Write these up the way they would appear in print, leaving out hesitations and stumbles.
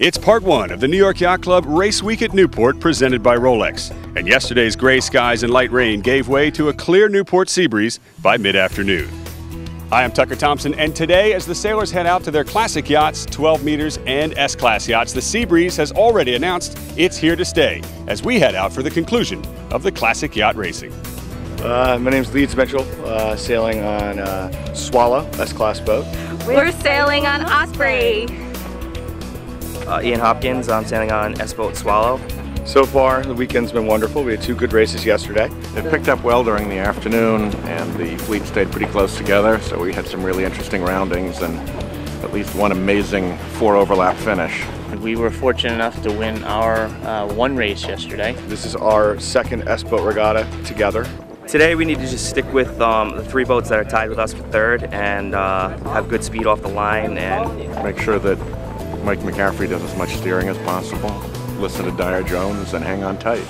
It's part one of the New York Yacht Club Race Week at Newport presented by ROLEX. And yesterday's gray skies and light rain gave way to a clear Newport sea breeze by mid-afternoon. Hi, I'm Tucker Thompson, and today as the sailors head out to their classic yachts, 12 meters and S-Class yachts, the sea breeze has already announced it's here to stay as we head out for the conclusion of the classic yacht racing. My name's Leeds Mitchell, sailing on Swallow, S-Class boat. We're sailing on Osprey. Ian Hopkins, I'm sailing on S-Boat Swallow. So far, the weekend's been wonderful. We had two good races yesterday. It picked up well during the afternoon, and the fleet stayed pretty close together, so we had some really interesting roundings and at least one amazing 4-overlap finish. We were fortunate enough to win our one race yesterday. This is our second S-Boat regatta together. Today we need to just stick with the three boats that are tied with us for third and have good speed off the line and make sure that Mike McCaffrey does as much steering as possible, listen to Dyer Jones, and hang on tight.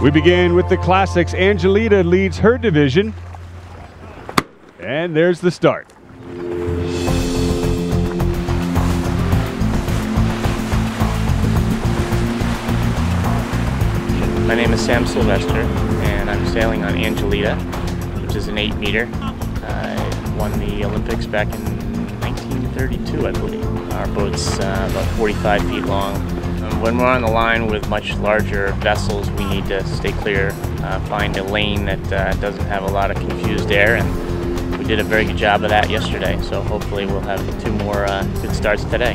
We begin with the classics. Angelita leads her division. And there's the start. My name is Sam Sylvester, and I'm sailing on Angelita, which is an 8-meter. I won the Olympics back in 1932, I believe. Our boat's about 45 feet long. When we're on the line with much larger vessels, we need to stay clear, find a lane that doesn't have a lot of confused air, and we did a very good job of that yesterday, so hopefully we'll have two more good starts today.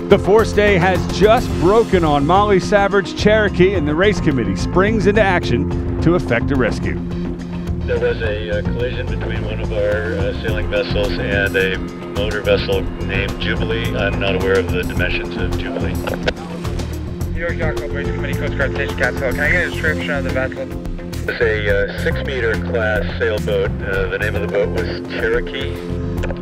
The forestay has just broken on Molly Savard's Cherokee, and the race committee springs into action to effect a rescue. There was a collision between one of our sailing vessels and a motor vessel named Jubilee. I'm not aware of the dimensions of Jubilee. New York Yacht Club Race Committee, Coast Guard Station Capsule. Can I get a description of the vessel? It's a 6-meter class sailboat. The name of the boat was Cherokee,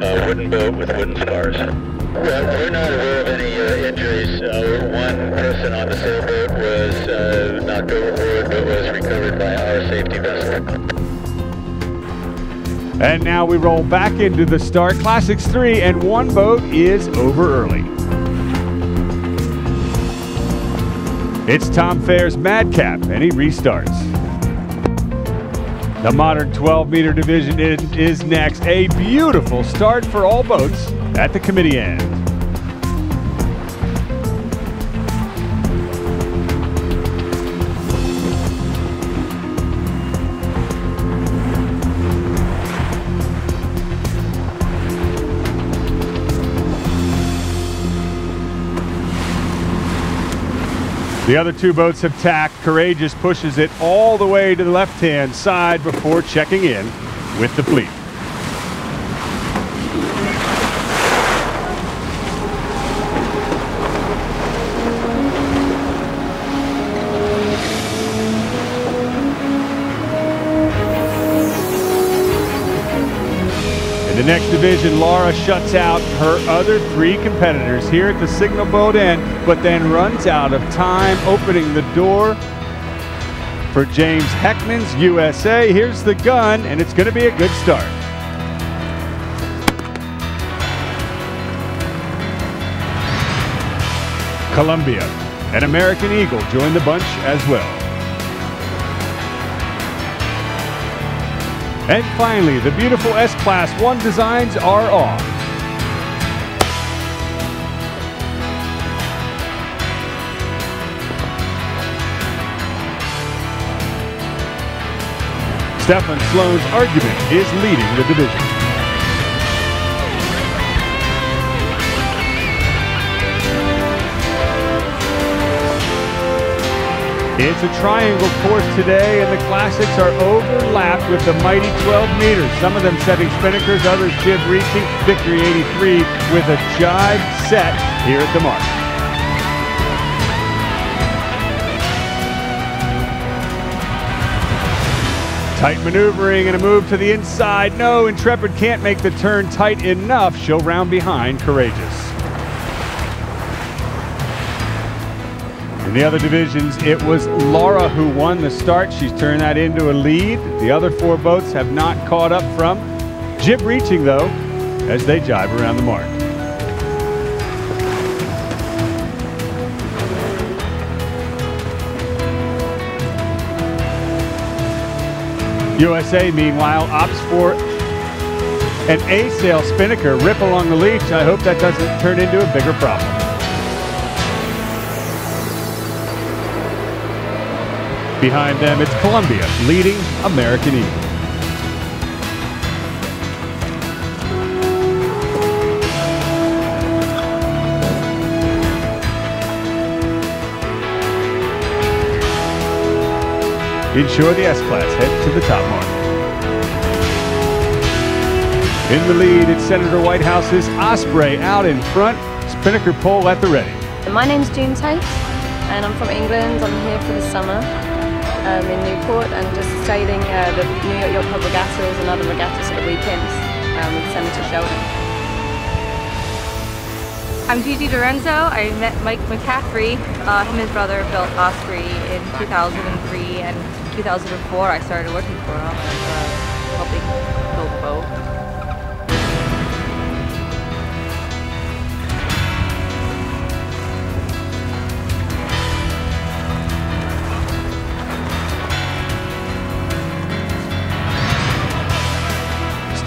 a wooden boat with wooden spars. We're not aware of any injuries. One person on the sailboat was knocked overboard but was recovered by our safety vessel. And now we roll back into the start. Classics 3, and one boat is over early. It's Tom Fair's Madcap, and he restarts. The modern 12-meter division is next. A beautiful start for all boats at the committee end. The other two boats have tacked. Courageous pushes it all the way to the left-hand side before checking in with the fleet. In the next division, Laura shuts out her other three competitors here at the signal boat end, but then runs out of time, opening the door for James Heckman's USA. Here's the gun, and it's going to be a good start. Columbia and American Eagle join the bunch as well. And finally, the beautiful S-Class 1 designs are off. Stefan Sloan's Argument is leading the division. It's a triangle course today, and the classics are overlapped with the mighty 12 meters. Some of them setting spinnakers, others jib reaching. Victory 83 with a jibe set here at the mark. Tight maneuvering and a move to the inside. No, Intrepid can't make the turn tight enough. She'll round behind Courageous. In the other divisions, it was Laura who won the start. She's turned that into a lead. The other four boats have not caught up from. Jib reaching, though, as they jibe around the mark. USA, meanwhile, opts for an A-sail spinnaker. Rip along the leach. I hope that doesn't turn into a bigger problem. Behind them, it's Columbia leading American Eagle. Inshore, the S-Class heads to the top mark. In the lead, it's Senator Whitehouse's Osprey out in front. Spinnaker pole at the ready. My name's June Tate, and I'm from England. I'm here for the summer. In Newport and just sailing the New York Yacht Club regattas and other regattas at the weekends with Senator Sheldon. I'm Gigi Lorenzo. I met Mike McCaffrey. Him and his brother built Osprey in 2003 and 2004 I started working for him and helping build the boat.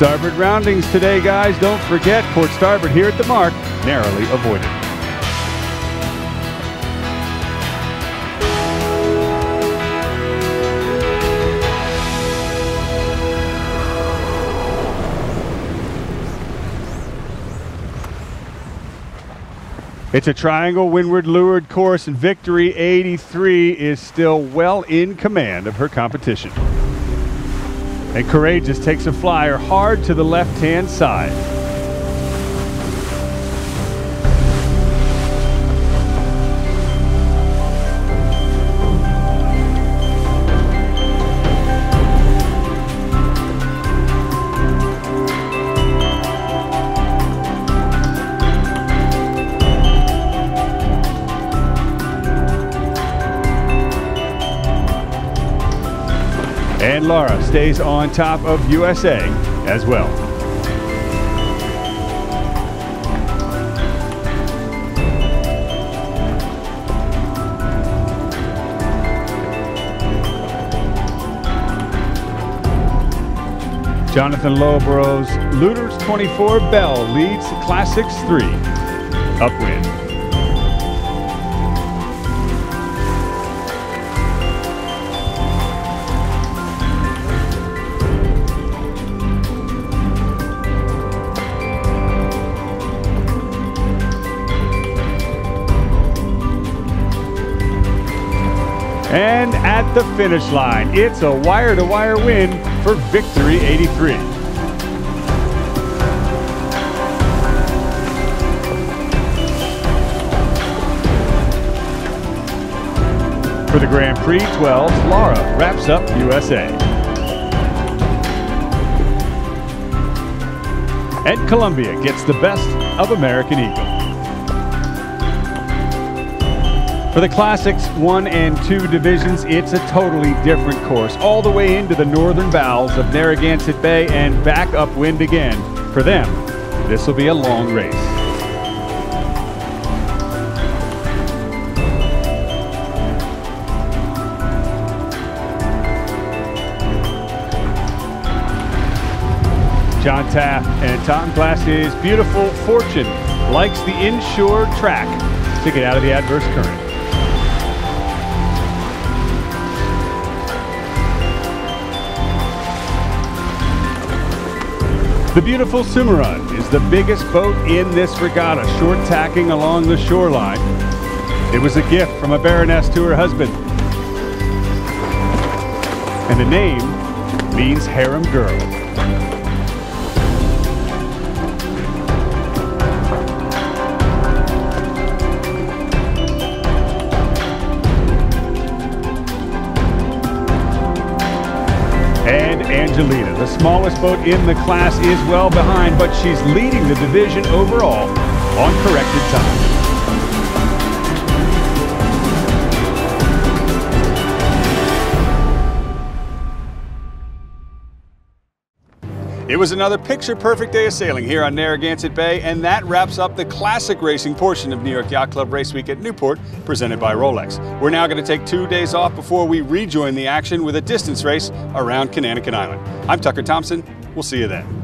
Starboard roundings today, guys. Don't forget, port starboard here at the mark, narrowly avoided. It's a triangle windward leeward course, and Victory 83 is still well in command of her competition. And Courageous takes a flyer hard to the left-hand side. And Laura stays on top of USA as well. Jonathan Lowborough's Looters 24 Bell leads Classics 3 upwind. And at the finish line, it's a wire-to-wire win for Victory 83. For the Grand Prix 12, Laura wraps up USA. And Columbia gets the best of American Eagle. For the Classics 1 and 2 divisions, it's a totally different course, all the way into the northern bowels of Narragansett Bay and back upwind again. For them, this will be a long race. John Taft and Tom Glass's beautiful Fortune likes the inshore track to get out of the adverse current. The beautiful Cimarron is the biggest boat in this regatta, short tacking along the shoreline. It was a gift from a Baroness to her husband. And the name means harem girl. And Angelita, the smallest boat in the class, is well behind, but she's leading the division overall on corrected time. It was another picture-perfect day of sailing here on Narragansett Bay, and that wraps up the classic racing portion of New York Yacht Club Race Week at Newport, presented by Rolex. We're now going to take 2 days off before we rejoin the action with a distance race around Conanican Island. I'm Tucker Thompson. We'll see you then.